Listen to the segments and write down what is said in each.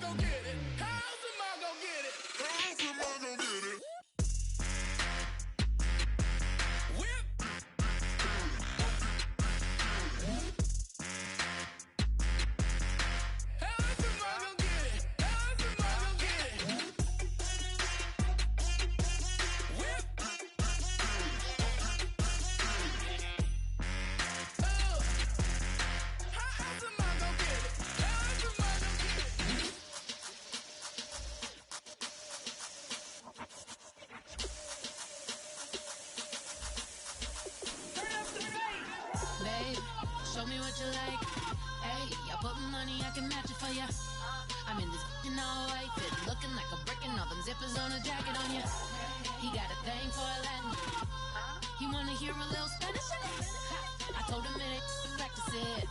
gonna get it? How's am I gonna get it? How's am I gonna get it? Whip. How's am I gonna get it? How's am I gonna get it? Whip. How's am I gonna get it? How's am I gonna get it? Babe, show me what you like. Hey, I put money, I can match it for ya. I'm in this f***ing all white fit, looking like a brick and all them zippers on a jacket on ya. He got a thing for a Latin. He wanna hear a little Spanish in it. I told him it ain't practice it.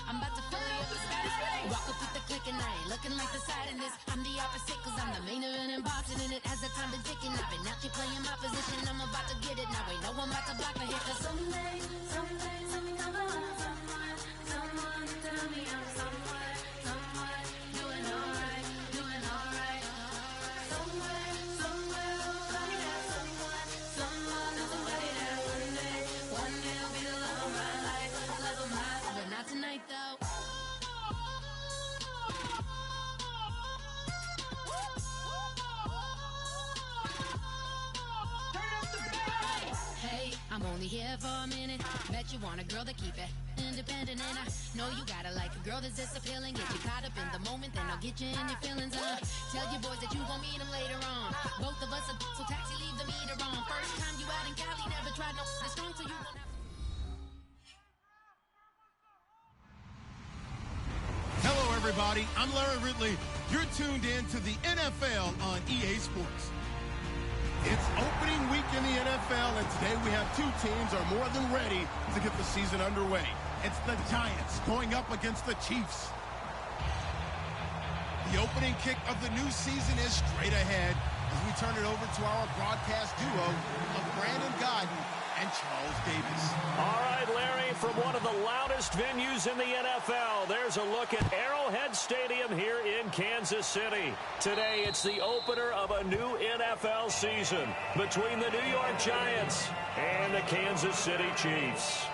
I'm about to fill you up with Spanish. Walk up with the click and I ain't looking like the side in this. I'm the opposite cause I'm the main event and boxing in it. As the time been ticking, I've been out here playing my position. I'm about to get it now, ain't no one about to block the hit. Cause someday, I'm someone, tell me I'm someone, doing alright. Somewhere, somebody that somebody that one day will be the love of my life, but not tonight though. Hey, I'm only here for a minute. Bet you want a girl to keep it independent, and I know you gotta like a girl that's this appealing. Get you caught up in the moment, then I'll get you in your feelings. Tell your boys that you gon' meet them later on. Both of us are so taxi, leave the meter on. First time you out in Cali, never tried no this strong, so you gon' have. Hello, everybody. I'm Larry Ridley. You're tuned in to the NFL on EA Sports. It's opening week in the NFL, and today we have two teams are more than ready to get the season underway. It's the Giants going up against the Chiefs. The opening kick of the new season is straight ahead as we turn it over to our broadcast duo of Brandon Godden and Charles Davis. All right, Larry, from one of the loudest venues in the NFL, there's a look at Arrowhead Stadium here in Kansas City. Today, it's the opener of a new NFL season between the New York Giants and the Kansas City Chiefs.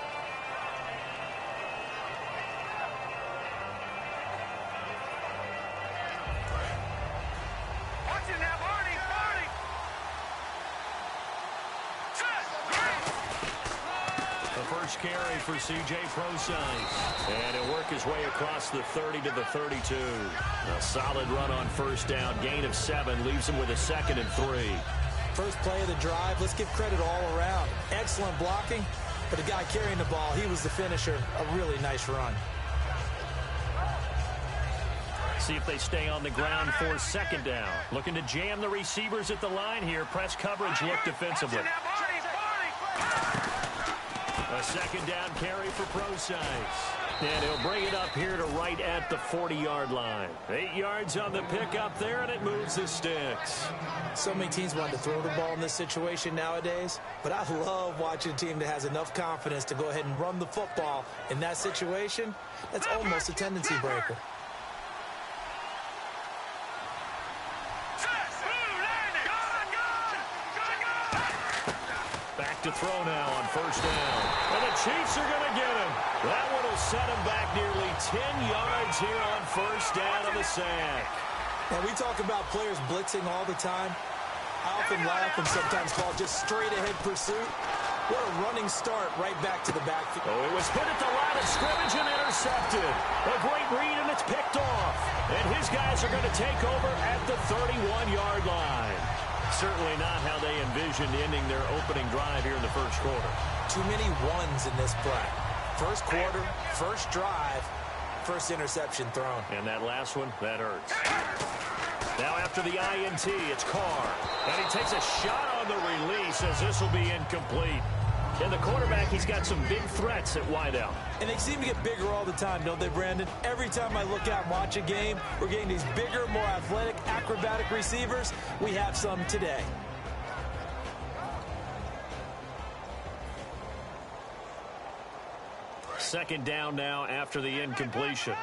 First carry for C.J. Prosise. And he'll work his way across the 30 to the 32. A solid run on first down. Gain of 7 leaves him with a 2nd and 3. First play of the drive. Let's give credit all around. Excellent blocking. But the guy carrying the ball, he was the finisher. A really nice run. See if they stay on the ground for 2nd down. Looking to jam the receivers at the line here. Press coverage look defensively. A 2nd down carry for Prosise. And he'll bring it up here to right at the 40-yard line. 8 yards on the pickup there, and it moves the sticks. So many teams want to throw the ball in this situation nowadays, but I love watching a team that has enough confidence to go ahead and run the football. In that situation, that's almost a tendency breaker. To throw now on first down. And the Chiefs are going to get him. That one will set him back nearly 10 yards here on first down of the sack. And we talk about players blitzing all the time. I often laugh and sometimes call it just straight-ahead pursuit. What a running start right back to the backfield. Oh, it was hit at the line of scrimmage and intercepted. A great read, and it's picked off. And his guys are going to take over at the 31-yard line. Certainly not how they envisioned ending their opening drive here in the first quarter. Too many ones in this play. First quarter, first drive, first interception thrown. And that last one, that hurts. Now after the INT, it's Carr. And he takes a shot on the release as this will be incomplete. And the quarterback, he's got some big threats at wideout. And they seem to get bigger all the time, don't they, Brandon? Every time I look out and watch a game, we're getting these bigger, more athletic, acrobatic receivers. We have some today. Second down now after the incompletion.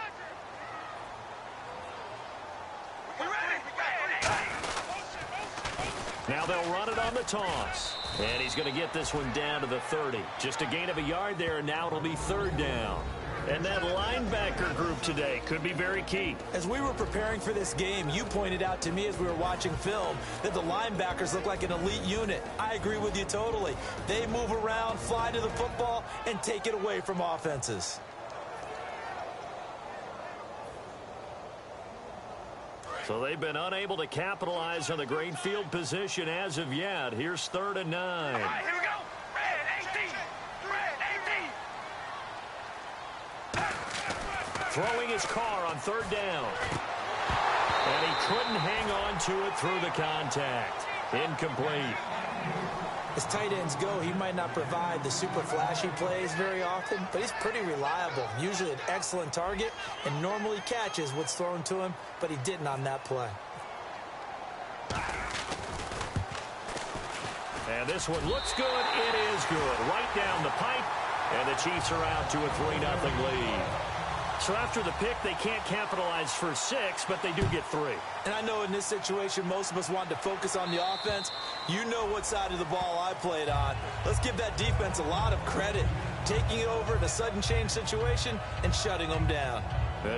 Now they'll run it on the toss. And he's going to get this one down to the 30. Just a gain of a yard there, and now it'll be third down. And that linebacker group today could be very key. As we were preparing for this game, you pointed out to me as we were watching film that the linebackers look like an elite unit. I agree with you totally. They move around, fly to the football, and take it away from offenses. So they've been unable to capitalize on the great field position as of yet. Here's 3rd and 9. All right, here we go. Red 18. Throwing his car on 3rd down. And he couldn't hang on to it through the contact. Incomplete. As tight ends go, he might not provide the super flashy plays very often, but he's pretty reliable. Usually an excellent target and normally catches what's thrown to him, but he didn't on that play. And this one looks good. It is good. Right down the pipe. And the Chiefs are out to a 3-0 lead. So after the pick, they can't capitalize for 6, but they do get 3. And I know in this situation, most of us want to focus on the offense. You know what side of the ball I played on. Let's give that defense a lot of credit. Taking it over in a sudden change situation and shutting them down.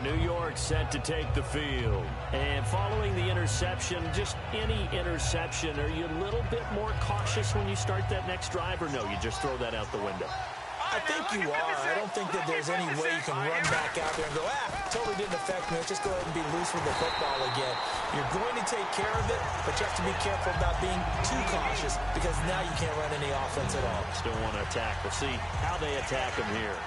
New York set to take the field. And following the interception, just any interception, are you a little bit more cautious when you start that next drive, or no, you just throw that out the window? I think you are. I don't think that there's any way you can run back out there and go, totally didn't affect me. Let's just go ahead and be loose with the football again. You're going to take care of it, but you have to be careful about being too cautious because now you can't run any offense at all. Still want to attack. We'll see how they attack him here.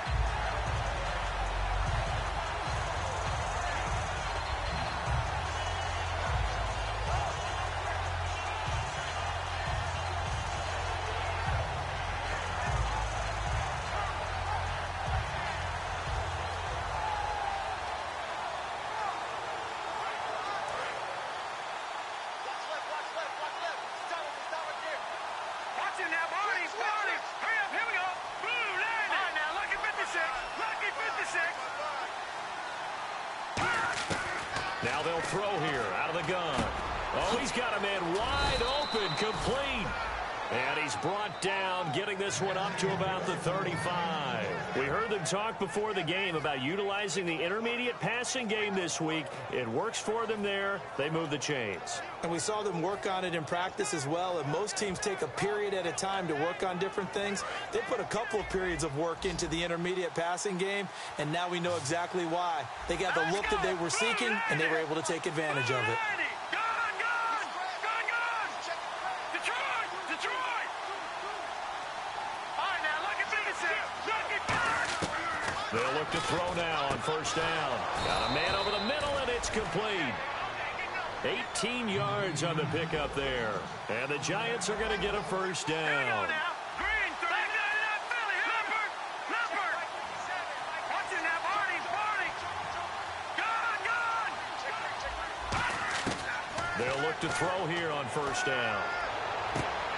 Now they'll throw here out of the gun. Oh, he's got a man wide open, complete. And he's brought down, getting this one up to about the 35. We heard them talk before the game about utilizing the intermediate passing game this week. It works for them there. They move the chains. And we saw them work on it in practice as well. And most teams take a period at a time to work on different things. They put a couple of periods of work into the intermediate passing game, and now we know exactly why. They got the look that they were seeking, and they were able to take advantage of it. They'll look to throw now on 1st down. Got a man over the middle, and it's complete. 18 yards on the pickup there. And the Giants are going to get a 1st down. They'll look to throw here on 1st down.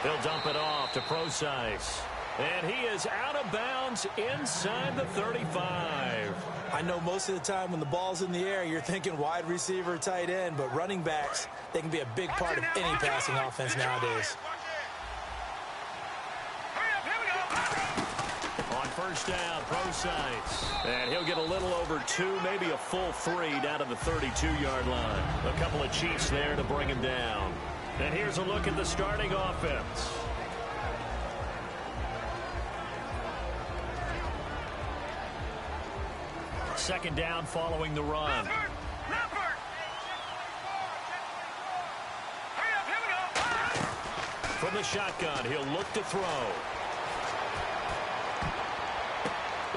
They'll dump it off to Procise. And he is out of bounds inside the 35. I know most of the time when the ball's in the air, you're thinking wide receiver, tight end, but running backs, they can be a big part of any passing offense nowadays. On 1st down, Procise. And he'll get a little over 2, maybe a full 3 down to the 32-yard line. A couple of Chiefs there to bring him down. And here's a look at the starting offense. Second down following the run. From the shotgun, he'll look to throw.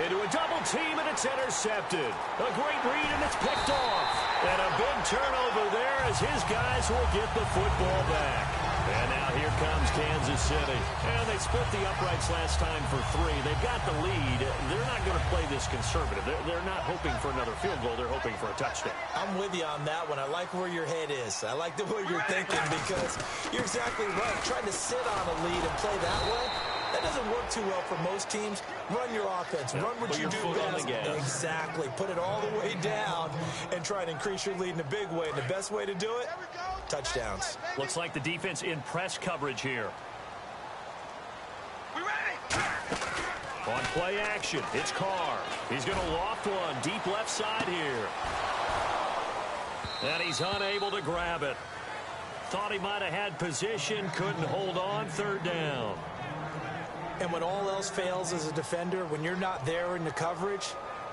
Into a double team, and it's intercepted. A great read, and it's picked off. And a big turnover there as his guys will get the football back. And now here comes Kansas City. And they split the uprights last time for 3. They've got the lead. They're not going to play this conservative. They're not hoping for another field goal. They're hoping for a touchdown. I'm with you on that one. I like where your head is. I like the way you're thinking because you're exactly right. Trying to sit on a lead and play that way, That doesn't work too well for most teams. Run your offense. Run what you do best. Exactly. Put it all the way down and try to increase your lead in a big way. And the best way to do it, touchdowns. Looks like the defense in press coverage here. On play action, it's Carr. He's going to loft one deep left side here. And he's unable to grab it. Thought he might have had position, couldn't hold on, third down. And when all else fails as a defender, when you're not there in the coverage,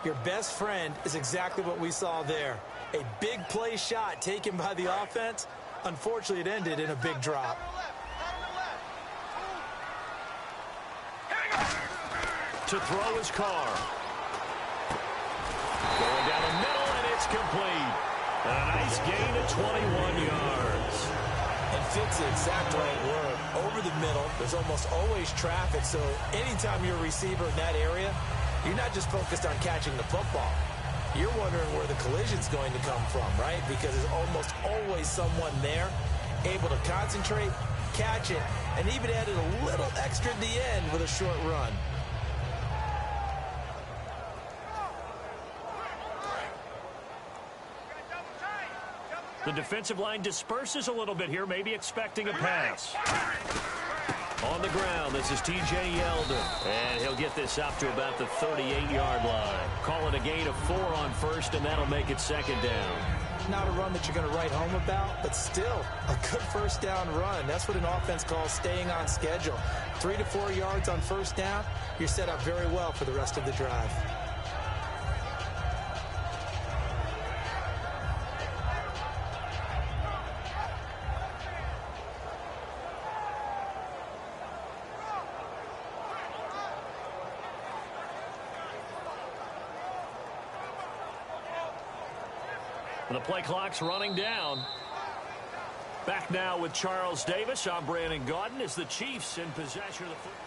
your best friend is exactly what we saw there. A big play shot taken by the offense. Unfortunately, it ended in a big drop. To throw his Carr. Going down the middle, and it's complete. And a nice gain of 21 yards. And fits the exact right word. Over the middle, there's almost always traffic, so anytime you're a receiver in that area, you're not just focused on catching the football. You're wondering where the collision's going to come from, right? Because there's almost always someone there able to concentrate, catch it, and even added a little extra at the end with a short run. The defensive line disperses a little bit here, maybe expecting a pass. On the ground, this is T.J. Yeldon, and he'll get this up to about the 38-yard line. Call it a gain of 4 on first, and that'll make it second down. Not a run that you're going to write home about, but still a good first down run. That's what an offense calls staying on schedule. 3 to 4 yards on first down, you're set up very well for the rest of the drive. And the play clock's running down. Back now with Charles Davis. I'm Brandon Gaudin as the Chiefs in possession of the football.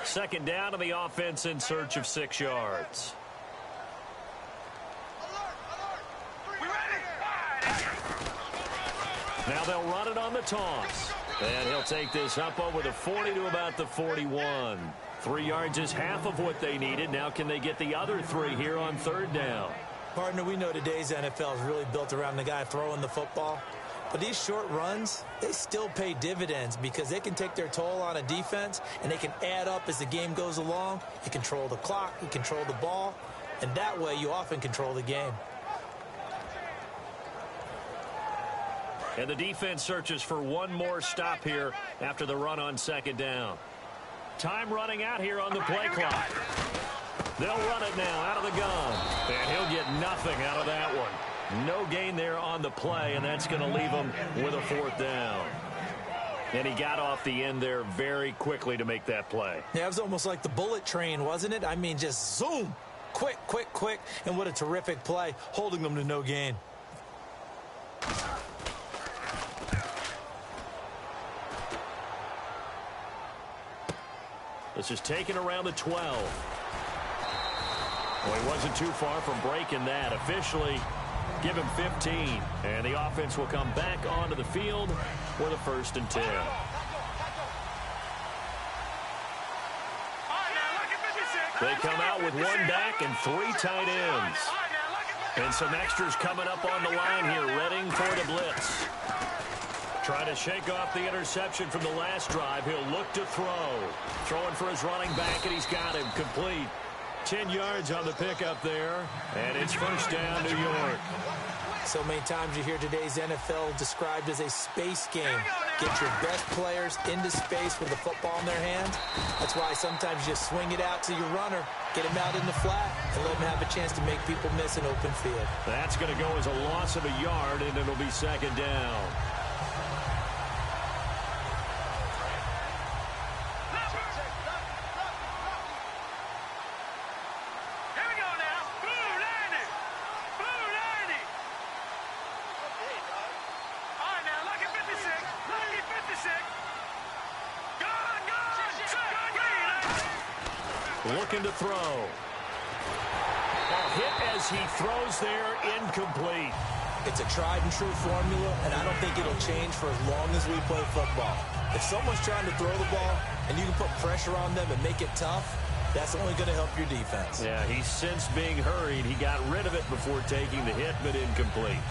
Second down, and the offense in search of 6 yards. Now they'll run it on the toss. And he'll take this up over the 40 to about the 41. 3 yards is half of what they needed. Now can they get the other 3 here on third down? Partner, we know today's NFL is really built around the guy throwing the football. But these short runs, they still pay dividends because they can take their toll on a defense and they can add up as the game goes along. You control the clock, you control the ball, and that way you often control the game. And the defense searches for one more stop here after the run on second down. Time running out here on the play clock. They'll run it now out of the gun. And he'll get nothing out of that one. No gain there on the play, and that's going to leave him with a fourth down. And he got off the end there very quickly to make that play. Yeah, it was almost like the bullet train, wasn't it? I mean, just zoom. Quick, quick, quick. And what a terrific play, holding them to no gain. This is taken around the 12. Well, he wasn't too far from breaking that. Officially, give him 15. And the offense will come back onto the field with a 1st and 10. They come out with 1 back and 3 tight ends. And some extras coming up on the line here, readying for the blitz. Trying to shake off the interception from the last drive. He'll look to throw. Throwing for his running back, and he's got him complete. 10 yards on the pickup there, and it's first down, New York. So many times you hear today's NFL described as a space game. Get your best players into space with the football in their hands. That's why sometimes you just swing it out to your runner, get him out in the flat, and let him have a chance to make people miss an open field. That's going to go as a loss of a yard, and it'll be second down. looking to throw. Hit as he throws there, incomplete. It's a tried-and-true formula, and I don't think it'll change for as long as we play football. If someone's trying to throw the ball and you can put pressure on them and make it tough, that's only going to help your defense. Yeah, he sensed being hurried. He got rid of it before taking the hit, but incomplete.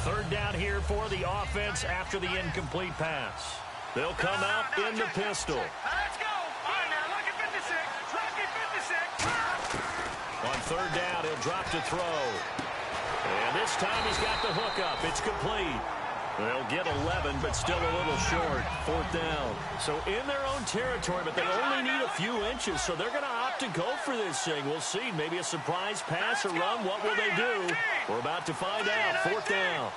Third down here for the offense after the incomplete pass. They'll come out in the pistol. Let's go. All right, now, look at 56. Lucky 56. On third down, he'll drop to throw. And this time he's got the hook up. It's complete. They'll get 11, but still a little short. Fourth down. So in their own territory, but they only need a few inches, so they're going to opt to go for this thing. We'll see. Maybe a surprise pass or run. What will they do? We're about to find out. Fourth down.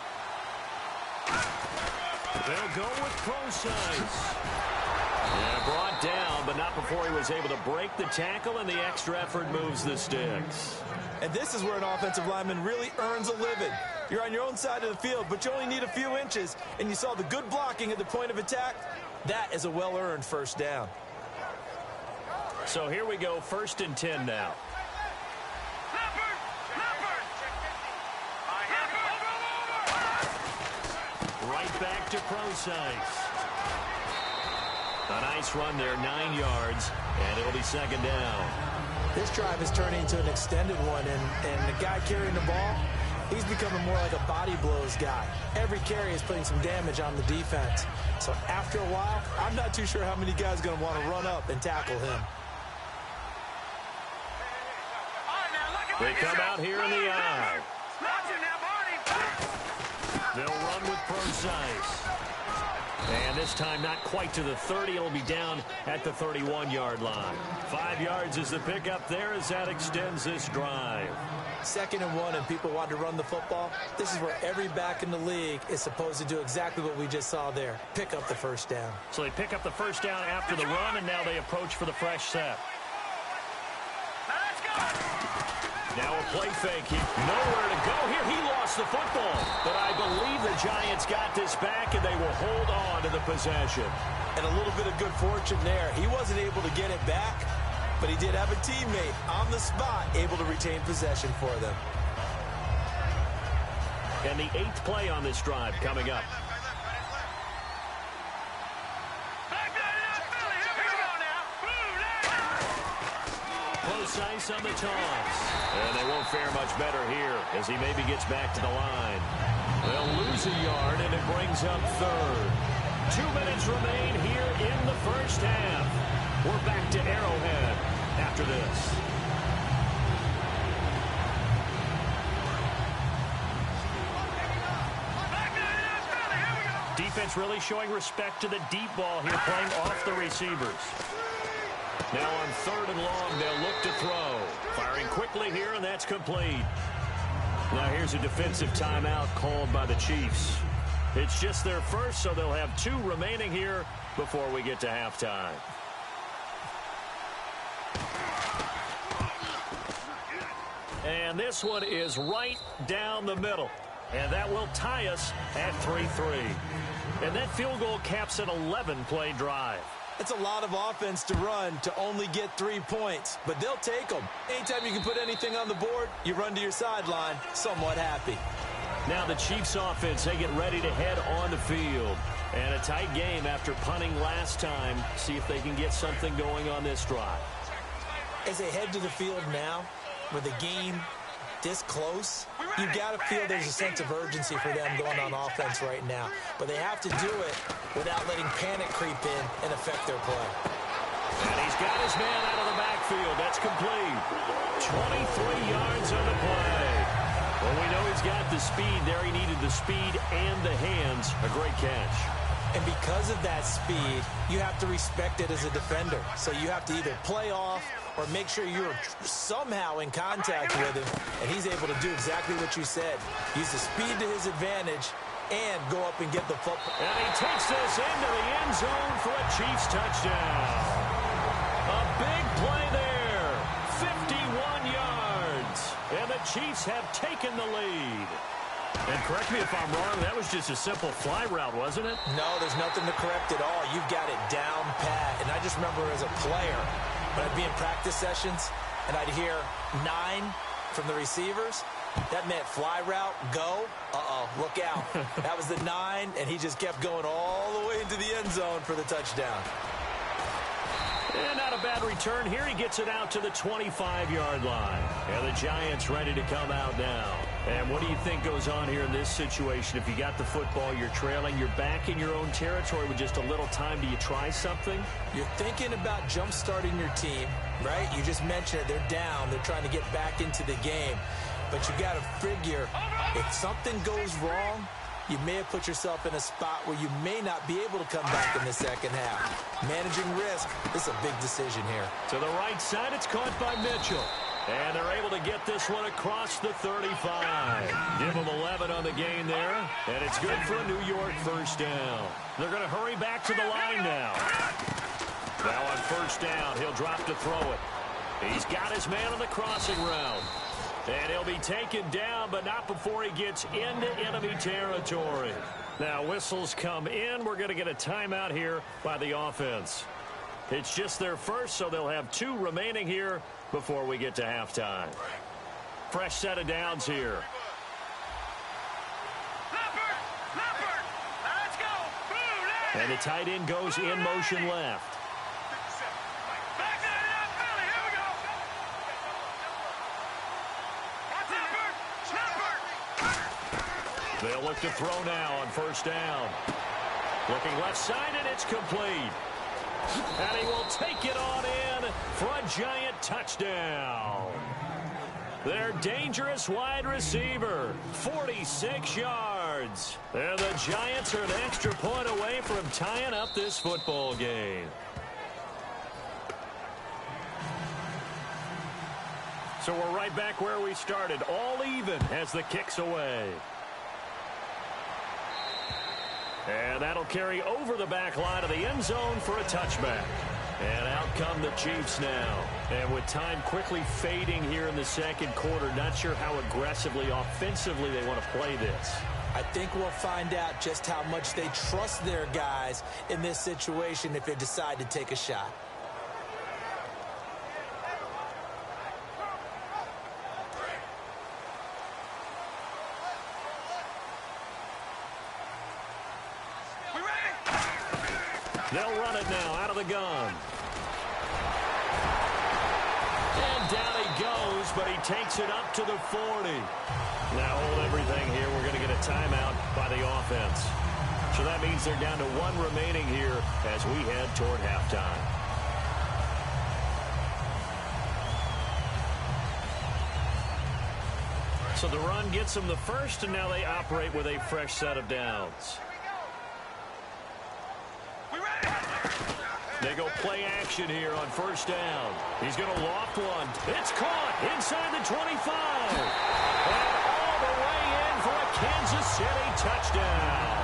They'll go with Procise. Yeah, brought down, but not before he was able to break the tackle, and the extra effort moves the sticks. And this is where an offensive lineman really earns a living. You're on your own side of the field, but you only need a few inches, and you saw the good blocking at the point of attack. That is a well-earned first down. So here we go, 1st and 10 now. Right back to Procise. A nice run there, 9 yards, and it'll be 2nd down. This drive is turning into an extended one, and the guy carrying the ball, he's becoming more like a body blows guy. Every carry is putting some damage on the defense. So after a while, I'm not too sure how many guys are going to want to run up and tackle him. They come out here in the eye. They'll run with Procise. And this time not quite to the 30. It'll be down at the 31-yard line. 5 yards is the pickup there as that extends this drive. 2nd and 1 and people want to run the football. This is where every back in the league is supposed to do exactly what we just saw there. Pick up the first down. So they pick up the first down after the run, and now they approach for the fresh set. Now a play fake. Nowhere to go here. He lost the football. But I believe the Giants got this back, and they will hold on to the possession. And a little bit of good fortune there. He wasn't able to get it back, but he did have a teammate on the spot able to retain possession for them. And the 8th play on this drive coming up. Procise on the toss. And they won't fare much better here as he maybe gets back to the line. They'll lose a yard, and it brings up 3rd. 2 minutes remain here in the first half. We're back to Arrowhead after this. Defense really showing respect to the deep ball here, playing off the receivers. Now on 3rd and long, they'll look to throw. Firing quickly here, and that's complete. Now here's a defensive timeout called by the Chiefs. It's just their first, so they'll have 2 remaining here before we get to halftime. And this one is right down the middle. And that will tie us at 3-3. And that field goal caps an 11-play drive. It's a lot of offense to run to only get 3 points, but they'll take them. Anytime you can put anything on the board, you run to your sideline somewhat happy. Now the Chiefs offense, they get ready to head on the field. And a tight game after punting last time. See if they can get something going on this drive. As they head to the field now, with the game this close, you've got to feel there's a sense of urgency for them going on offense right now. But they have to do it without letting panic creep in and affect their play. And he's got his man out of the backfield. That's complete. 23 yards on the play. Well, we know he's got the speed there. He needed the speed and the hands. A great catch. And because of that speed, you have to respect it as a defender. So you have to either play off or make sure you're somehow in contact with him, and he's able to do exactly what you said. Use the speed to his advantage and go up and get the football. And he takes this into the end zone for a Chiefs touchdown. A big play there. 51 yards. And the Chiefs have taken the lead. And correct me if I'm wrong, that was just a simple fly route, wasn't it? No, there's nothing to correct at all. You've got it down pat. And I just remember as a player, When I'd be in practice sessions and I'd hear 9 from the receivers, that meant fly route, go, look out. That was the 9, and he just kept going all the way into the end zone for the touchdown. And not a bad return here. He gets it out to the 25-yard line. And the Giants ready to come out now. And what do you think goes on here in this situation? If you got the football, you're trailing, you're back in your own territory with just a little time. Do you try something? You're thinking about jump-starting your team, right? You just mentioned it. They're down. They're trying to get back into the game. But you got to figure, if something goes wrong, you may have put yourself in a spot where you may not be able to come back in the second half. Managing risk, this is a big decision here. To the right side, it's caught by Mitchell. And they're able to get this one across the 35. Give them 11 on the gain there. And it's good for a New York first down. They're going to hurry back to the line now. Now on first down, he'll drop to throw it. He's got his man on the crossing route. And he'll be taken down, but not before he gets into enemy territory. Now, whistles come in. We're going to get a timeout here by the offense. It's just their first, so they'll have 2 remaining here before we get to halftime. Fresh set of downs here. Let's go. And the tight end goes in motion left. Back to the Philly. Here we go. They'll look to throw now on first down. Looking left side, and it's complete. And he will take it on in for a Giant touchdown. Their dangerous wide receiver, 46 yards. And the Giants are an extra point away from tying up this football game. So we're right back where we started, all even as the kick's away. And that'll carry over the back line of the end zone for a touchback. And out come the Chiefs now. And with time quickly fading here in the second quarter, not sure how aggressively, offensively they want to play this. I think we'll find out just how much they trust their guys in this situation if they decide to take a shot. They'll run it now out of the gun. And down he goes, but he takes it up to the 40. Now hold everything here. We're going to get a timeout by the offense. So that means they're down to 1 remaining here as we head toward halftime. So the run gets them the first, and now they operate with a fresh set of downs. They go play action here on first down. He's going to loft one. It's caught inside the 25. And all the way in for a Kansas City touchdown.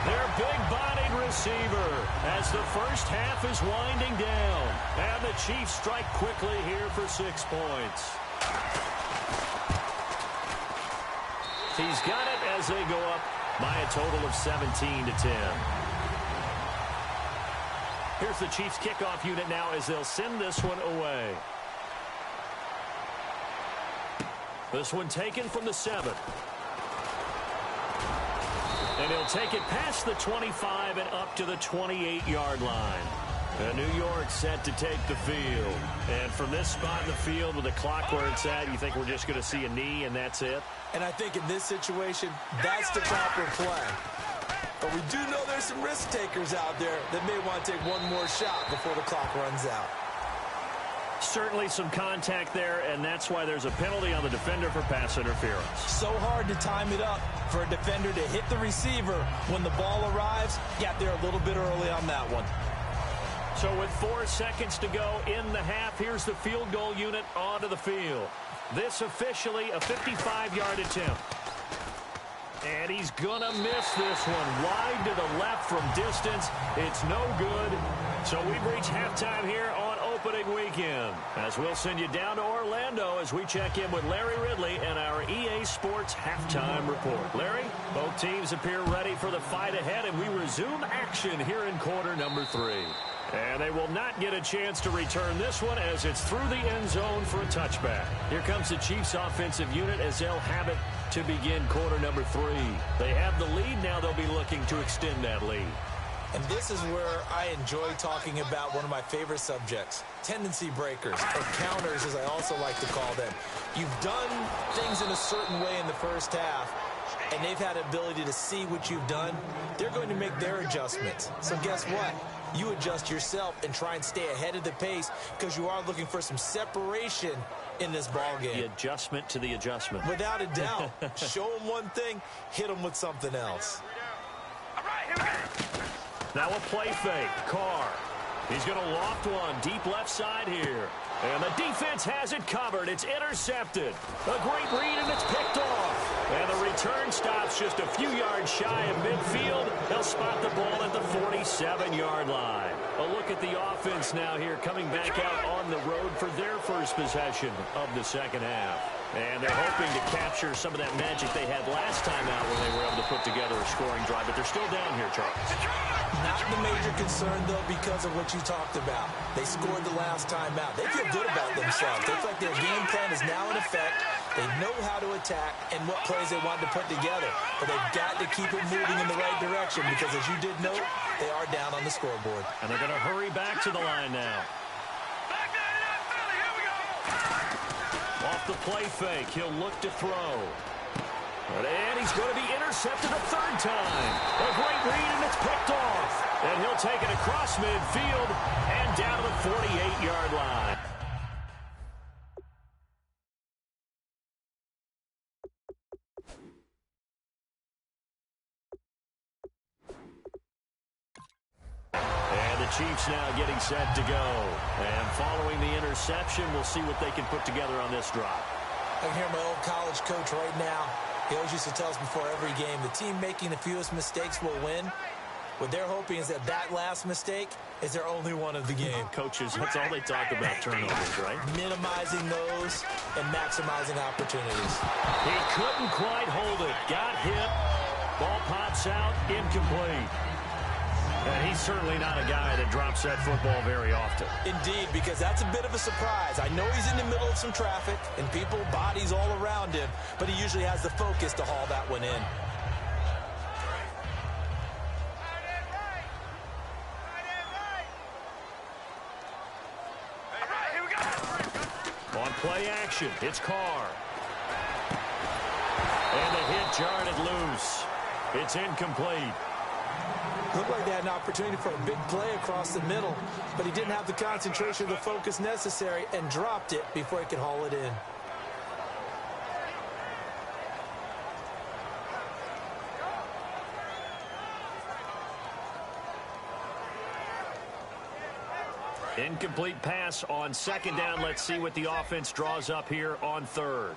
Their big-bodied receiver as the first half is winding down. And the Chiefs strike quickly here for 6 points. He's got it as they go up by a total of 17-10. Here's the Chiefs kickoff unit now as they'll send this one away. This one taken from the 7. And he'll take it past the 25 and up to the 28-yard line. And New York set to take the field. And from this spot in the field with the clock where it's at, you think we're just going to see a knee and that's it? And I think in this situation, that's the proper play. But we do know there's some risk takers out there that may want to take one more shot before the clock runs out. Certainly some contact there, and that's why there's a penalty on the defender for pass interference. So hard to time it up for a defender to hit the receiver when the ball arrives. Got there a little bit early on that one. So with 4 seconds to go in the half, here's the field goal unit onto the field. This officially a 55-yard attempt. And he's going to miss this one wide to the left from distance. It's no good. So we've reached halftime here on opening weekend. As we'll send you down to Orlando as we check in with Larry Ridley and our EA Sports halftime report. Larry, both teams appear ready for the fight ahead, and we resume action here in quarter number 3. And they will not get a chance to return this one as it's through the end zone for a touchback. Here comes the Chiefs offensive unit as they'll have it to begin quarter number 3. They have the lead. Now they'll be looking to extend that lead. And this is where I enjoy talking about one of my favorite subjects, tendency breakers, or counters as I also like to call them. You've done things in a certain way in the first half, and they've had the ability to see what you've done. They're going to make their adjustments. So guess what? You adjust yourself and try and stay ahead of the pace because you are looking for some separation in this ball game. The adjustment to the adjustment. Without a doubt. Show them one thing, hit them with something else. All right, here we go. Now a play fake. Carr. He's going to loft one deep left side here. And the defense has it covered. It's intercepted. A great read, and it's picked off. And the return stops just a few yards shy of midfield. They'll spot the ball at the 47-yard line. A look at the offense now here, coming back out on the road for their first possession of the second half. And they're hoping to capture some of that magic they had last time out when they were able to put together a scoring drive. But they're still down here, Charles. Not the major concern, though, because of what you talked about. They scored the last time out. They feel good about themselves. They feel like their game plan is now in effect. They know how to attack and what plays they want to put together. But they've got to keep it moving in the right direction because, as you did note, they are down on the scoreboard. And they're going to hurry back to the line now. Off the play fake, he'll look to throw. And he's going to be intercepted a third time. A great read, and it's picked off. And he'll take it across midfield and down to the 48-yard line. And the Chiefs now getting set to go. And following the interception, we'll see what they can put together on this drive. I can hear my old college coach right now. He always used to tell us before every game, the team making the fewest mistakes will win. What they're hoping is that that last mistake is their only one of the game. Coaches, that's all they talk about, turnovers, right? Minimizing those and maximizing opportunities. He couldn't quite hold it. Got hit. Ball pops out. Incomplete. And he's certainly not a guy that drops that football very often. Indeed, because that's a bit of a surprise. I know he's in the middle of some traffic and people, bodies all around him, but he usually has the focus to haul that one in. On play action, it's Carr. And the hit jarred it loose. It's incomplete. Looked like they had an opportunity for a big play across the middle, but he didn't have the concentration or the focus necessary and dropped it before he could haul it in. Incomplete pass on second down. Let's see what the offense draws up here on third.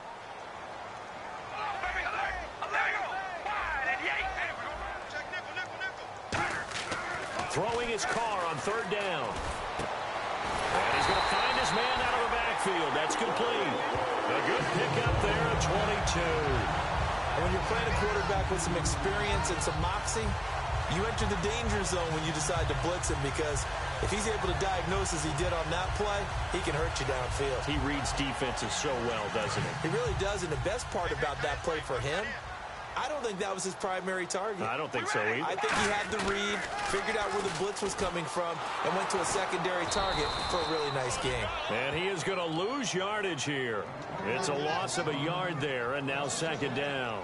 Throwing his Carr on third down. And he's going to find his man out of the backfield. That's complete. A good pickup there at 22. And when you're playing a quarterback with some experience and some moxie, you enter the danger zone when you decide to blitz him because if he's able to diagnose as he did on that play, he can hurt you downfield. He reads defenses so well, doesn't he? He really does, and the best part about that play for him, I don't think that was his primary target. I don't think so either. I think he had the read, figured out where the blitz was coming from, and went to a secondary target for a really nice game. And he is going to lose yardage here. It's a loss of a yard there, and now second down.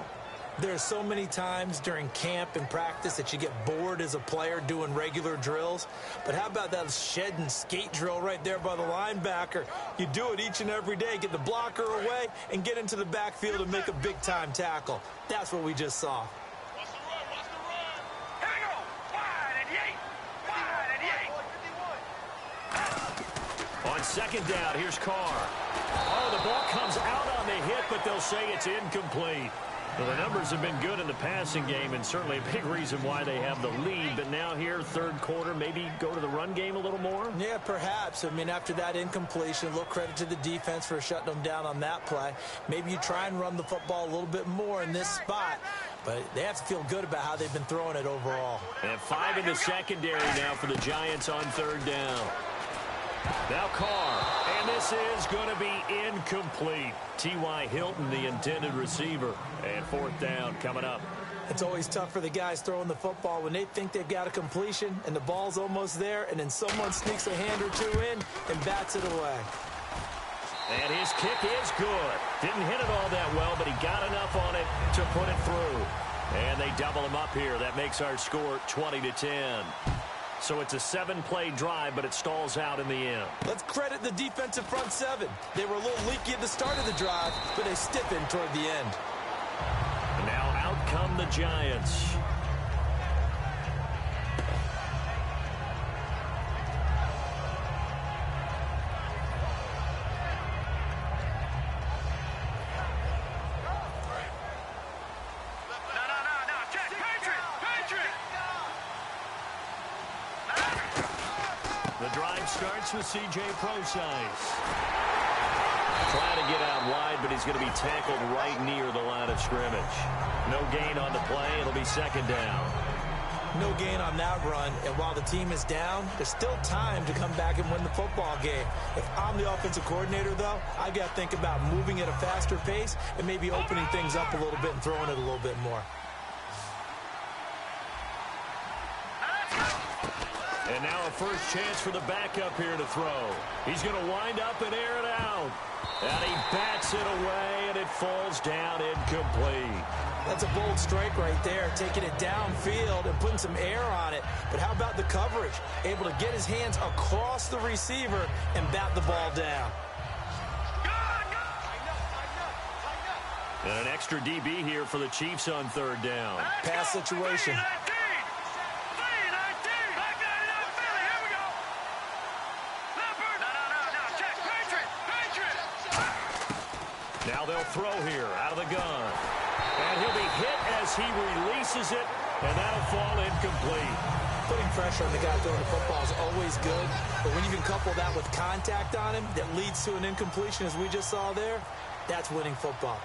There are so many times during camp and practice that you get bored as a player doing regular drills. But how about that shed and skate drill right there by the linebacker? You do it each and every day. Get the blocker away and get into the backfield and make a big-time tackle. That's what we just saw. Watch the run, watch the run. Here we go. Wide and 8. On second down, here's Carr. Oh, the ball comes out on the hit, but they'll say it's incomplete. Well, the numbers have been good in the passing game, and certainly a big reason why they have the lead. But now here, third quarter, maybe go to the run game a little more? Yeah, perhaps. I mean, after that incompletion, a little credit to the defense for shutting them down on that play. Maybe you try and run the football a little bit more in this spot. But they have to feel good about how they've been throwing it overall. And 5 in the secondary now for the Giants on third down. Now Carr, and this is going to be incomplete. T.Y. Hilton, the intended receiver, and fourth down coming up. It's always tough for the guys throwing the football when they think they've got a completion and the ball's almost there, and then someone sneaks a hand or two in and bats it away. And his kick is good. Didn't hit it all that well, but he got enough on it to put it through. And they double him up here. That makes our score 20-10. So it's a 7-play drive, but it stalls out in the end. Let's credit the defensive front seven. They were a little leaky at the start of the drive, but they stiffened toward the end. And now out come the Giants. Starts with C.J. Procise. Trying to get out wide, but he's going to be tackled right near the line of scrimmage. No gain on the play. It'll be second down. No gain on that run, and while the team is down, there's still time to come back and win the football game. If I'm the offensive coordinator, though, I've got to think about moving at a faster pace and maybe opening things up a little bit and throwing it a little bit more. And now a first chance for the backup here to throw. He's going to wind up and air it out. And he bats it away, and it falls down incomplete. That's a bold strike right there, taking it downfield and putting some air on it. But how about the coverage? Able to get his hands across the receiver and bat the ball down. And an extra DB here for the Chiefs on third down. Pass situation. Now they'll throw here out of the gun. And he'll be hit as he releases it, and that'll fall incomplete. Putting pressure on the guy throwing the football is always good, but when you can couple that with contact on him that leads to an incompletion, as we just saw there, that's winning football.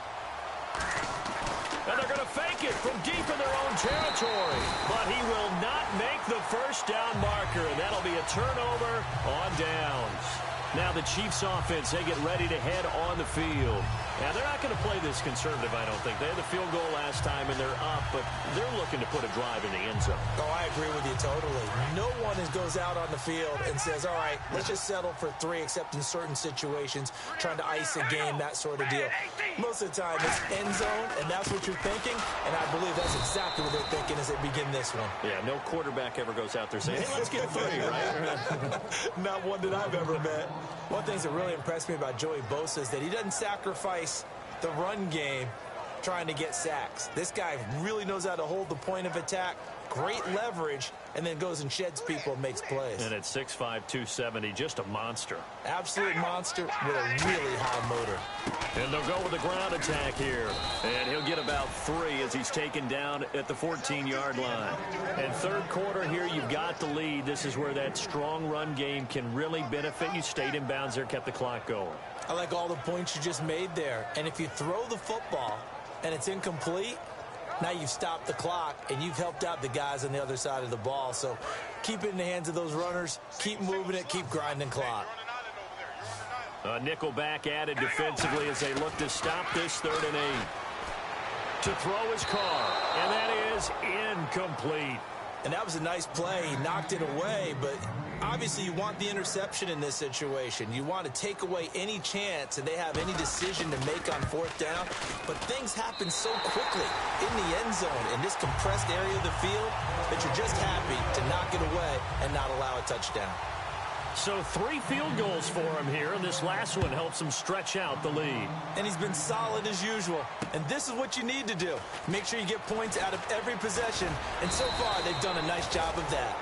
And they're going to fake it from deep in their own territory. But he will not make the first down marker, and that'll be a turnover on downs. Now the Chiefs offense, they get ready to head on the field. Now they're not going to play this conservative, I don't think. They had the field goal last time, and they're up, but they're looking to put a drive in the end zone. Oh, I agree with you totally. No one goes out on the field and says, all right, let's just settle for 3, except in certain situations, trying to ice a game, that sort of deal. Most of the time, it's end zone, and that's what you're thinking, and I believe that's exactly what they're thinking as they begin this one. Yeah, no quarterback ever goes out there saying, hey, let's get 3, right? Not one that I've ever met. One thing that really impressed me about Joey Bosa is that he doesn't sacrifice the run game trying to get sacks. This guy really knows how to hold the point of attack, great leverage, and then goes and sheds people and makes plays. And at 6'5", 270, just a monster. Absolute monster with a really high motor. And they'll go with the ground attack here. And he'll get about 3 as he's taken down at the 14-yard line. And third quarter here, you've got the lead. This is where that strong run game can really benefit you. Stayed in bounds there, kept the clock going. I like all the points you just made there. And if you throw the football and it's incomplete, now you've stopped the clock and you've helped out the guys on the other side of the ball. So keep it in the hands of those runners. Keep moving it. Keep grinding clock. A nickel back added defensively as they look to stop this 3rd and 8. To throw his Carr, and that is incomplete. And that was a nice play. He knocked it away, but obviously you want the interception in this situation. You want to take away any chance that they have any decision to make on 4th down. But things happen so quickly in the end zone in this compressed area of the field that you're just happy to knock it away and not allow a touchdown. So 3 field goals for him here, and this last one helps him stretch out the lead. And he's been solid as usual. And this is what you need to do. Make sure you get points out of every possession. And so far, they've done a nice job of that.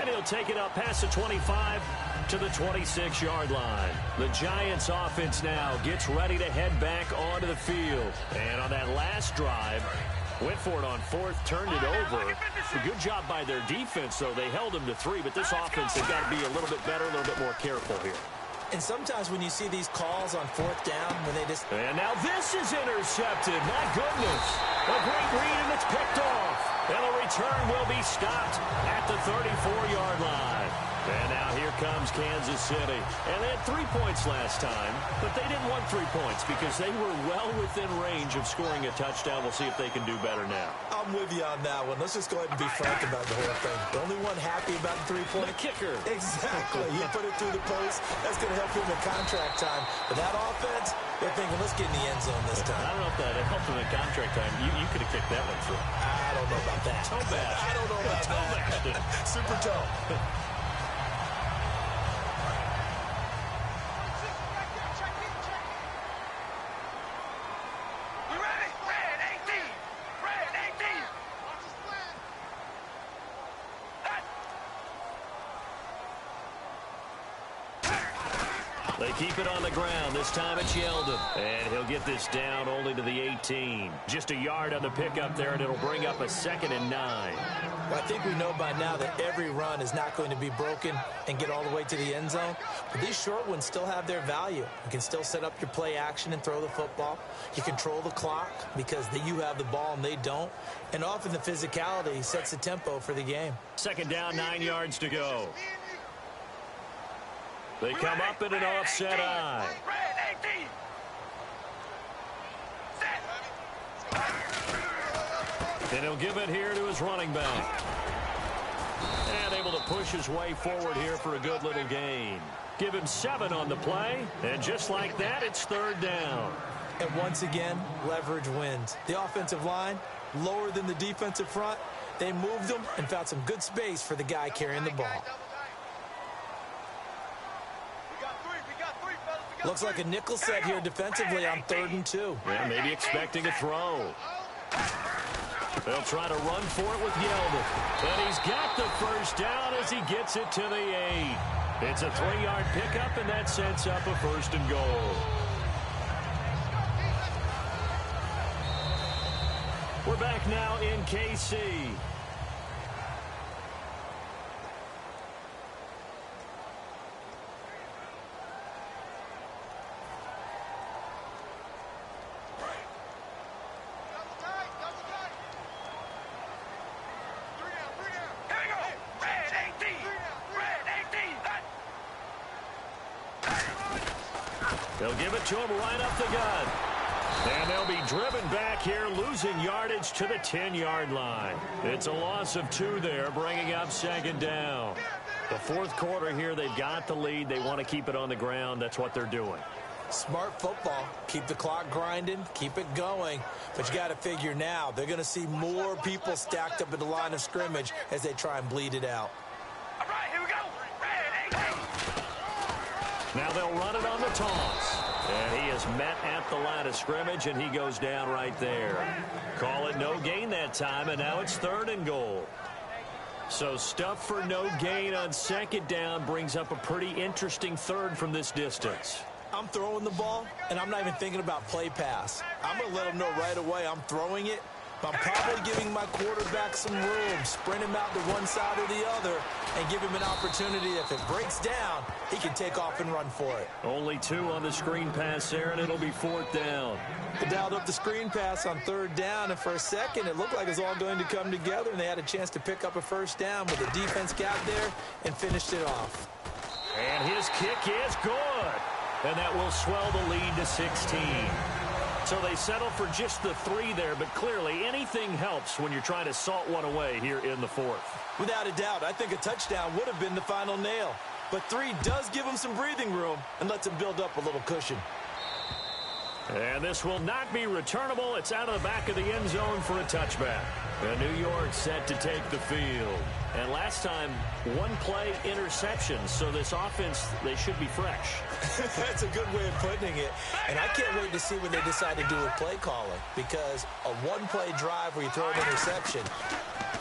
And he'll take it up past the 25, to the 26-yard line. The Giants offense now gets ready to head back onto the field. And on that last drive, went for it on fourth, turned it over. A good job by their defense, though. They held them to 3, but this offense has got to be a little bit better, a little bit more careful here. And sometimes when you see these calls on fourth down, when they just... And now this is intercepted. My goodness. A great read, and it's picked off. And the return will be stopped at the 34-yard line. And now here comes Kansas City. And they had 3 points last time, but they didn't want 3 points because they were well within range of scoring a touchdown. We'll see if they can do better now. I'm with you on that one. Let's just go ahead and be frank about the whole thing. The only one happy about the 3-point. The kicker. Exactly. He put it through the post. That's going to help him in contract time. But that offense, they're thinking, let's get in the end zone this time. I don't know if that helped him in contract time. You could have kicked that one through. I don't know about that. Toe bash. I don't know about that. Super toe. They keep it on the ground. This time it's Yeldon. And he'll get this down only to the 18. Just a yard on the pickup there, and it'll bring up a 2nd and 9. Well, I think we know by now that every run is not going to be broken and get all the way to the end zone. But these short ones still have their value. You can still set up your play action and throw the football. You control the clock because you have the ball and they don't. And often the physicality sets the tempo for the game. 2nd down, 9 yards to go. They come up in an offset eye. And he'll give it here to his running back. And able to push his way forward here for a good little gain. Give him 7 on the play. And just like that, it's 3rd down. And once again, leverage wins. The offensive line, lower than the defensive front. They moved them and found some good space for the guy carrying the ball. Looks like a nickel set here defensively on 3rd and 2. Yeah, maybe expecting a throw. They'll try to run for it with Yeldon. And he's got the first down as he gets it to the 8. It's a 3-yard pickup, and that sets up a 1st and goal. We're back now in KC. They'll give it to him right up the gut. And they'll be driven back here, losing yardage to the 10-yard line. It's a loss of 2 there, bringing up 2nd down. The 4th quarter here, they've got the lead. They want to keep it on the ground. That's what they're doing. Smart football. Keep the clock grinding. Keep it going. But you got to figure now, they're going to see more people stacked up at the line of scrimmage as they try and bleed it out. All right, here we go. Now they'll run it on the toss. And he is met at the line of scrimmage, and he goes down right there. Call it no gain that time, and now it's 3rd and goal. So stuff for no gain on 2nd down brings up a pretty interesting 3rd from this distance. I'm throwing the ball, and I'm not even thinking about play pass. I'm going to let them know right away I'm throwing it. I'm probably giving my quarterback some room, sprint him out to one side or the other, and give him an opportunity. If it breaks down, he can take off and run for it. Only 2 on the screen pass there, and it'll be 4th down. They dialed up the screen pass on 3rd down, and for a second, it looked like it was all going to come together, and they had a chance to pick up a 1st down, but the defense got there and finished it off. And his kick is good, and that will swell the lead to 16. So they settle for just the 3 there, but clearly anything helps when you're trying to salt one away here in the 4th. Without a doubt, I think a touchdown would have been the final nail. But 3 does give them some breathing room and lets them build up a little cushion. And this will not be returnable. It's out of the back of the end zone for a touchback. And New York set to take the field. And last time, one play interception. So this offense, they should be fresh. That's a good way of putting it. And I can't wait to see what they decide to do with play calling, because a one-play drive where you throw an interception,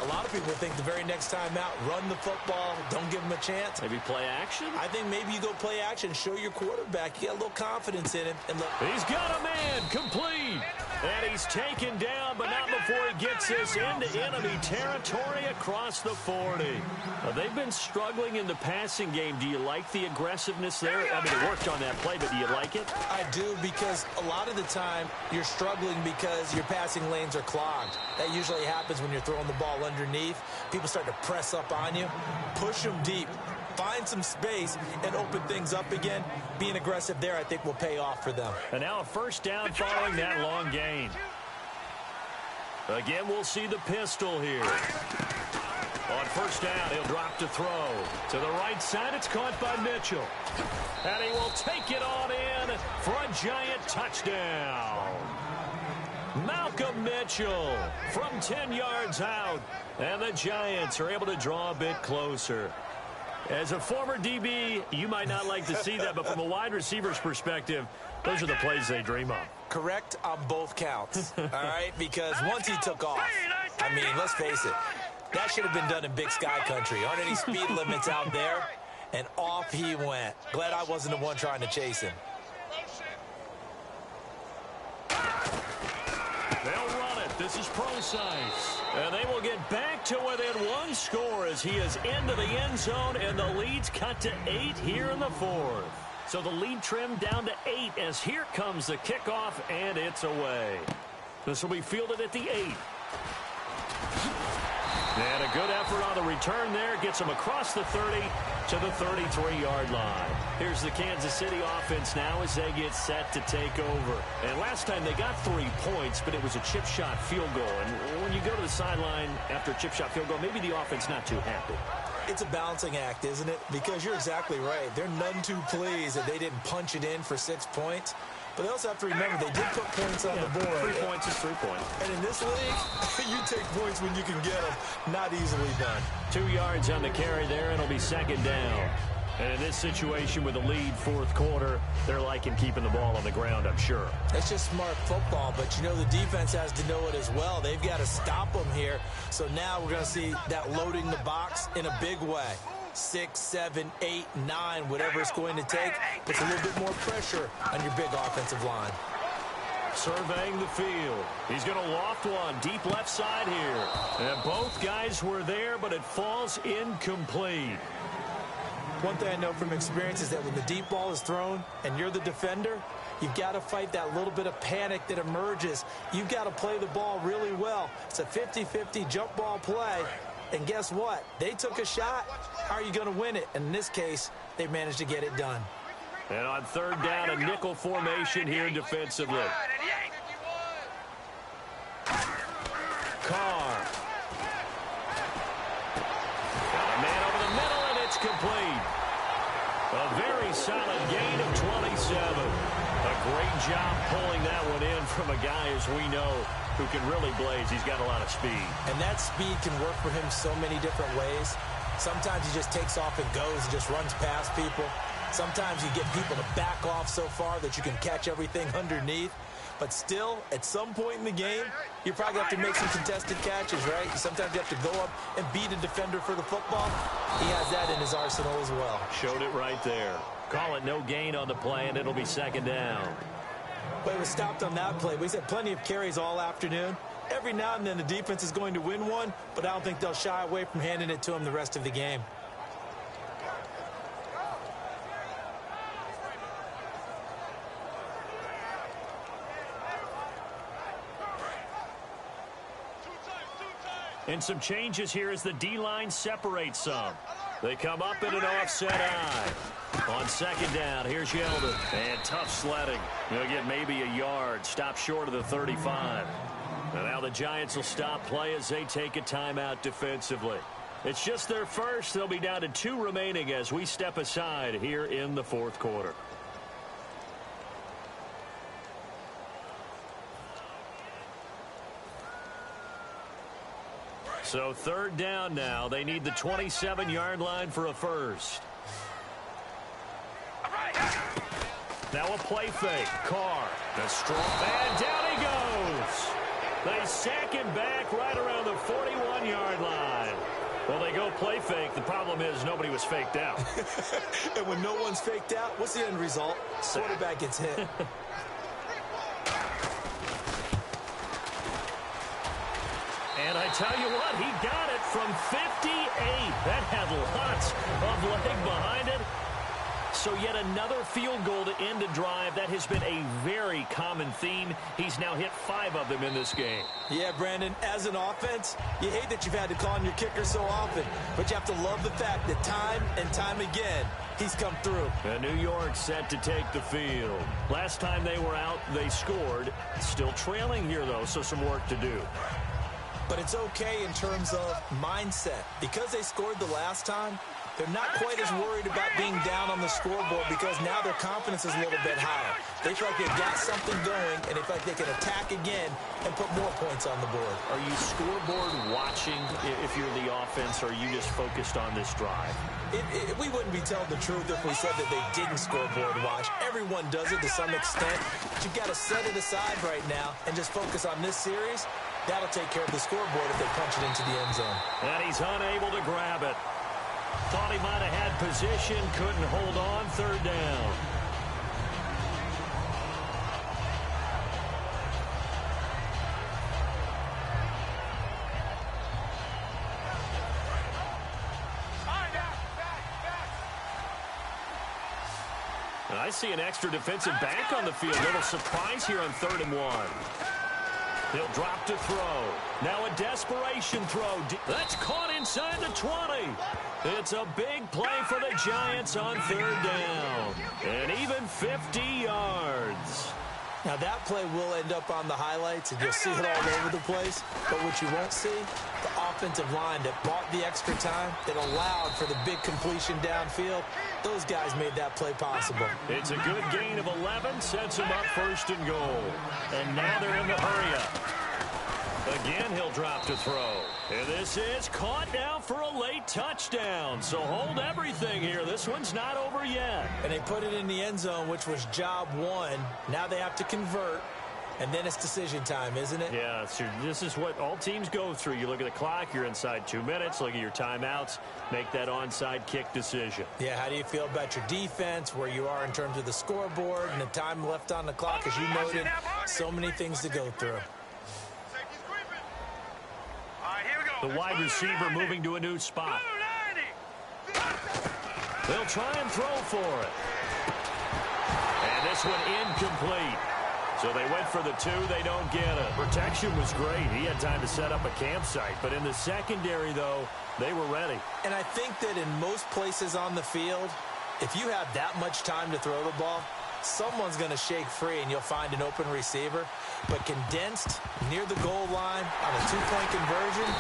a lot of people think the very next time out, run the football, don't give them a chance. Maybe play action? I think maybe you go play action, show your quarterback, you get a little confidence in him. And look. He's got a man, complete. And he's taken down, but not before he gets this into enemy territory across the 40. They've been struggling in the passing game. Do you like the aggressiveness there? I mean, it worked on that play, but do you like it? I do, because a lot of the time you're struggling because your passing lanes are clogged. That usually happens when you're throwing the ball underneath. People start to press up on you. Push them deep. Find some space and open things up again. Being aggressive there, I think, will pay off for them. And now a first down following that long gain. Again, we'll see the pistol here. On first down, he'll drop to throw. To the right side, it's caught by Mitchell. And he will take it on in for a giant touchdown. Malcolm Mitchell from 10 yards out. And the Giants are able to draw a bit closer. As a former DB, you might not like to see that, but from a wide receiver's perspective, those are the plays they dream of. Correct on both counts, all right? Because once he took off, I mean, let's face it, that should have been done in Big Sky country. Aren't any speed limits out there? And off he went. Glad I wasn't the one trying to chase him. They'll run it. This is Procise. And they will get back to within one score as he is into the end zone, and the lead's cut to 8 here in the fourth. So the lead trimmed down to 8 as here comes the kickoff, and it's away. This will be fielded at the 8. And a good effort on the return there. Gets him across the 30 to the 33-yard line. Here's the Kansas City offense now as they get set to take over. And last time they got 3 points, but it was a chip shot field goal. And when you go to the sideline after a chip shot field goal, maybe the offense not too happy. It's a balancing act, isn't it? Because you're exactly right. They're none too pleased that they didn't punch it in for 6 points. But they also have to remember they did put points on the board. 3 points is 3 points. And in this league, you take points when you can get them. Not easily done. 2 yards on the carry there, and it'll be second down. And in this situation with the lead fourth quarter, they're liking keeping the ball on the ground, I'm sure. It's just smart football, but you know the defense has to know it as well. They've got to stop them here. So now we're going to see that loading the box in a big way. 6, 7, 8, 9, whatever it's going to take, puts a little bit more pressure on your big offensive line. Surveying the field. He's going to loft one deep left side here. And both guys were there, but it falls incomplete. One thing I know from experience is that when the deep ball is thrown and you're the defender, you've got to fight that little bit of panic that emerges. You've got to play the ball really well. It's a 50-50 jump ball play. And guess what? They took a shot. How are you going to win it? And in this case, they managed to get it done. And on third down, a nickel formation here defensively. Carr. Got a man over the middle, and it's complete. A very solid gain of 27. A great job pulling that one in from a guy, as we know, who can really blaze. He's got a lot of speed. And that speed can work for him so many different ways. Sometimes he just takes off and goes and just runs past people. Sometimes you get people to back off so far that you can catch everything underneath. But still, at some point in the game, you probably have to make some contested catches, right? Sometimes you have to go up and beat a defender for the football. He has that in his arsenal as well. Showed it right there. Call it no gain on the play, and it'll be second down. But it was stopped on that play. We've had plenty of carries all afternoon. Every now and then the defense is going to win one, but I don't think they'll shy away from handing it to him the rest of the game. And some changes here as the D-line separates some. They come up in an offset eye. On second down, here's Yeldon. And tough sledding. They'll get maybe a yard. Stop short of the 35. And now the Giants will stop play as they take a timeout defensively. It's just their first. They'll be down to 2 remaining as we step aside here in the fourth quarter. So third down now. They need the 27-yard line for a first. Now a play fake. Carr. The strong. And down he goes. They sack him back right around the 41-yard line. Well, they go play fake. The problem is nobody was faked out. And when no one's faked out, what's the end result? Quarterback gets hit. And I tell you what, he got it from 58. That had lots of leg behind it. So yet another field goal to end a drive. That has been a very common theme. He's now hit 5 of them in this game. Yeah, Brandon, as an offense, you hate that you've had to call on your kicker so often. But you have to love the fact that time and time again, he's come through. And New York set to take the field. Last time they were out, they scored. Still trailing here, though, so some work to do. But it's okay in terms of mindset. Because they scored the last time, they're not quite as worried about being down on the scoreboard because now their confidence is a little bit higher. They feel like they've got something going, and they feel like they can attack again and put more points on the board. Are you scoreboard watching if you're the offense, or are you just focused on this drive? We wouldn't be telling the truth if we said that they didn't scoreboard watch. Everyone does it to some extent. But you've got to set it aside right now and just focus on this series. That'll take care of the scoreboard if they punch it into the end zone. And he's unable to grab it. Thought he might have had position, couldn't hold on, third down. And I see an extra defensive back on the field. Little surprise here on 3rd and 1. He'll drop to throw. Now a desperation throw. That's caught inside the 20. It's a big play for the Giants on 3rd down. And even 50 yards. Now that play will end up on the highlights, and you'll see it all over the place. But what you won't see, the offensive line that bought the extra time, that allowed for the big completion downfield, those guys made that play possible. It's a good gain of 11, sets them up 1st and goal. And now they're in the hurry-up. Again, he'll drop to throw. And this is caught now for a late touchdown. So hold everything here. This one's not over yet. And they put it in the end zone, which was job 1. Now they have to convert. And then it's decision time, isn't it? Yeah, so this is what all teams go through. You look at the clock, you're inside 2 minutes, look at your timeouts, make that onside kick decision. Yeah, how do you feel about your defense, where you are in terms of the scoreboard and the time left on the clock? As you noted, so many things to go through. The wide receiver moving to a new spot. They'll try and throw for it. And this one incomplete. So they went for the 2. They don't get it. Protection was great. He had time to set up a campsite. But in the secondary, though, they were ready. And I think that in most places on the field, if you have that much time to throw the ball, someone's going to shake free and you'll find an open receiver. But condensed near the goal line on a 2-point conversion,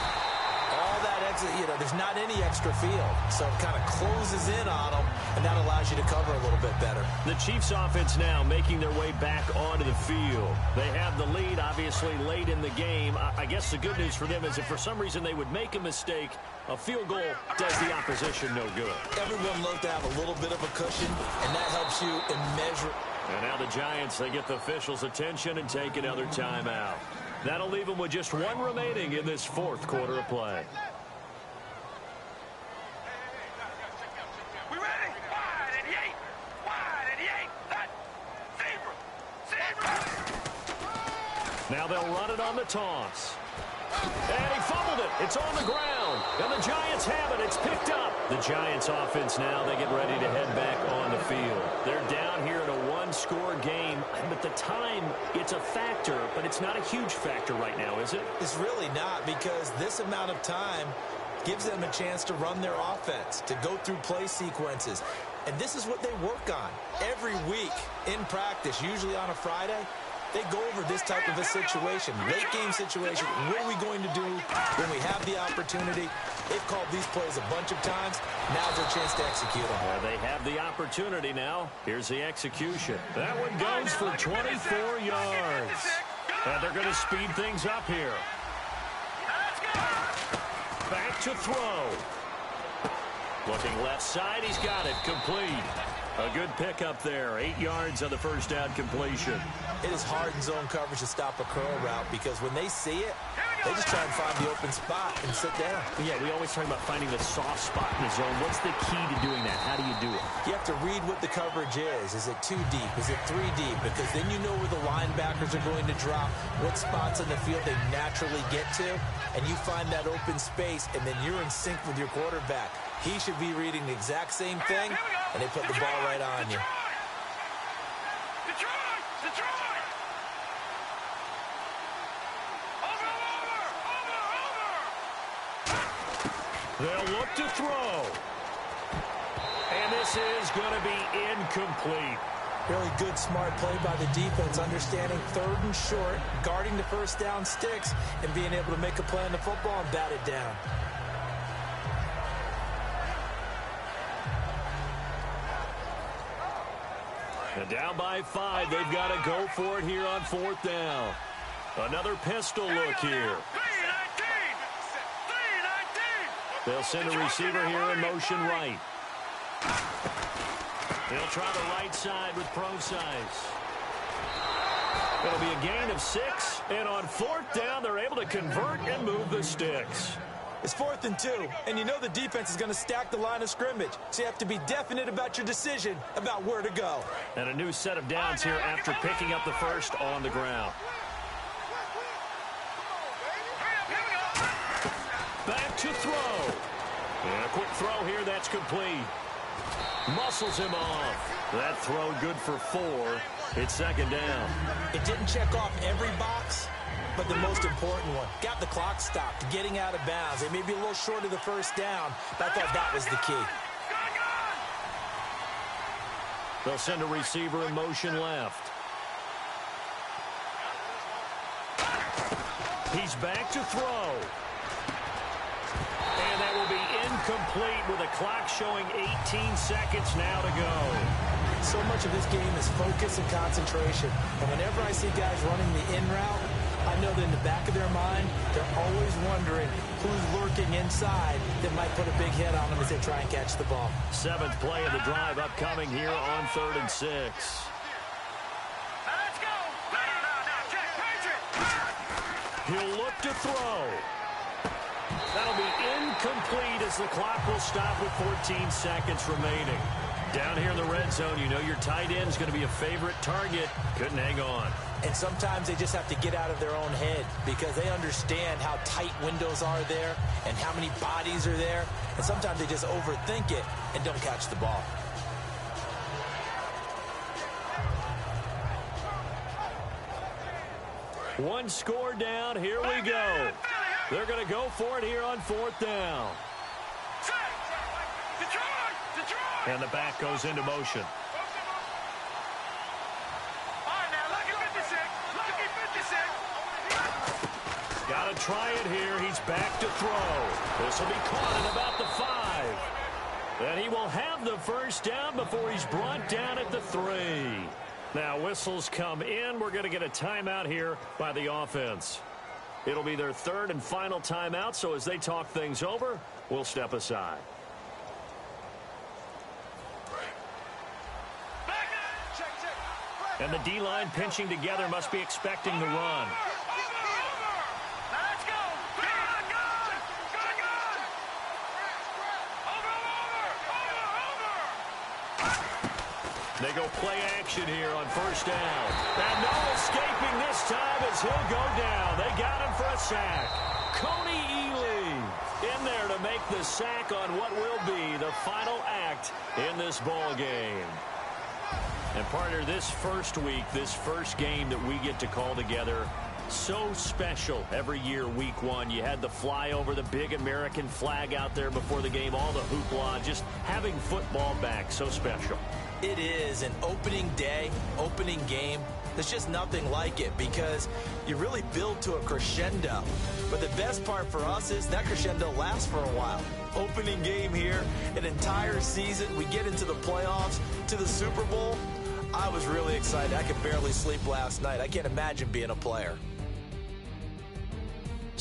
all that extra, there's not any extra field. So it kind of closes in on them, and that allows you to cover a little bit better. The Chiefs offense now making their way back onto the field. They have the lead, obviously, late in the game. I guess the good news for them is if for some reason they would make a mistake, a field goal does the opposition no good. Everyone loves to have a little bit of a cushion, and that helps you immeasurably. And now the Giants, they get the officials' attention and take another timeout. That'll leave them with just 1 remaining in this 4th quarter of play. We ready? Wide and Yates. Wide and Yates. Zebra. Now they'll run it on the toss. And he fumbled it. It's on the ground. And the Giants have it. It's picked up. The Giants offense now, they get ready to head back on the field. They're down here in a 1-score game. But the time, it's a factor, but it's not a huge factor right now, is it? It's really not, because this amount of time gives them a chance to run their offense, to go through play sequences. And this is what they work on every week in practice, usually on a Friday. They go over this type of a situation, late game situation. What are we going to do when we have the opportunity? They've called these plays a bunch of times. Now's their chance to execute them. Well, they have the opportunity now. Here's the execution. That one goes for 24 yards. And they're going to speed things up here. to throw. Looking left side, he's got it, complete. A good pickup there, 8 yards on the first down completion. It is hard in zone coverage to stop a curl route because when they see it, they just try and find the open spot and sit down. Yeah, we always talk about finding the soft spot in the zone. What's the key to doing that? How do you do it? You have to read what the coverage is. Is it 2 deep? Is it 3 deep? Because then you know where the linebackers are going to drop, what spots on the field they naturally get to, and you find that open space, and then you're in sync with your quarterback. He should be reading the exact same thing, and they put the ball right on you. Detroit! Over! They'll look to throw. And this is going to be incomplete. Really good, smart play by the defense, understanding 3rd and short, guarding the first down sticks, and being able to make a play on the football and bat it down. And down by 5, they've got to go for it here on 4th down. Another pistol look here. 3-19! They'll send a receiver here in motion right. They'll try the right side with pro size. It'll be a gain of 6, and on 4th down, they're able to convert and move the sticks. It's 4th and 2, and you know the defense is going to stack the line of scrimmage, so you have to be definite about your decision about where to go. And a new set of downs here after picking up the first on the ground. Back to throw. And a quick throw here, that's complete. Muscles him off. That throw good for 4. It's 2nd down. It didn't check off every box, but the most important one. Got the clock stopped, getting out of bounds. They may be a little short of the first down, but I thought that was the key. They'll send a receiver in motion left. He's back to throw. And that will be incomplete with a clock showing 18 seconds now to go. So much of this game is focus and concentration. And whenever I see guys running the in route, I know that in the back of their mind, they're always wondering who's lurking inside that might put a big hit on them as they try and catch the ball. 7th play of the drive upcoming here on 3rd and 6. Let's go! No, check, Patriot! He'll look to throw. That'll be incomplete as the clock will stop with 14 seconds remaining. Down here in the red zone, you know your tight end is going to be a favorite target. Couldn't hang on. And sometimes they just have to get out of their own head because they understand how tight windows are there and how many bodies are there. And sometimes they just overthink it and don't catch the ball. One score down. Here we go. They're going to go for it here on 4th down. Detroit! And the back goes into motion. All right, now, lucky 56. Got to try it here. He's back to throw. This will be caught at about the 5. And he will have the first down before he's brought down at the 3. Now whistles come in. We're going to get a timeout here by the offense. It'll be their 3rd and final timeout, so as they talk things over, we'll step aside. And the D-line pinching together must be expecting the run. Let's go! They go play action here on 1st down. And no escaping this time as he'll go down. They got him for a sack. Coney Ely in there to make the sack on what will be the final act in this ball game. And partner, this first week, this first game that we get to call together, so special every year, week 1. You had the flyover, the big American flag out there before the game, all the hoopla, just having football back, so special. It is an opening day, opening game. There's just nothing like it because you really build to a crescendo. But the best part for us is that crescendo lasts for a while. Opening game here, an entire season. We get into the playoffs, to the Super Bowl. I was really excited. I could barely sleep last night. I can't imagine being a player.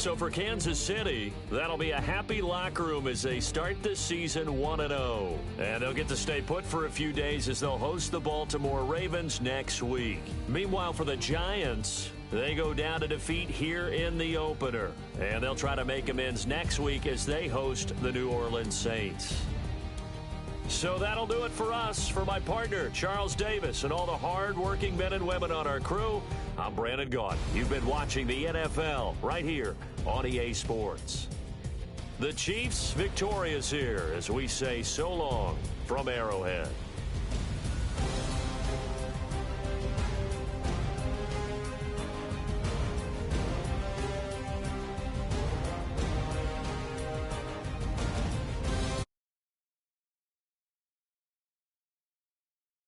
So for Kansas City, that'll be a happy locker room as they start the season 1-0. And they'll get to stay put for a few days as they'll host the Baltimore Ravens next week. Meanwhile, for the Giants, they go down to defeat here in the opener. And they'll try to make amends next week as they host the New Orleans Saints. So that'll do it for us. For my partner, Charles Davis, and all the hard-working men and women on our crew, I'm Brandon Gaudin. You've been watching the NFL right here on EA Sports. The Chiefs victorious here as we say so long from Arrowhead.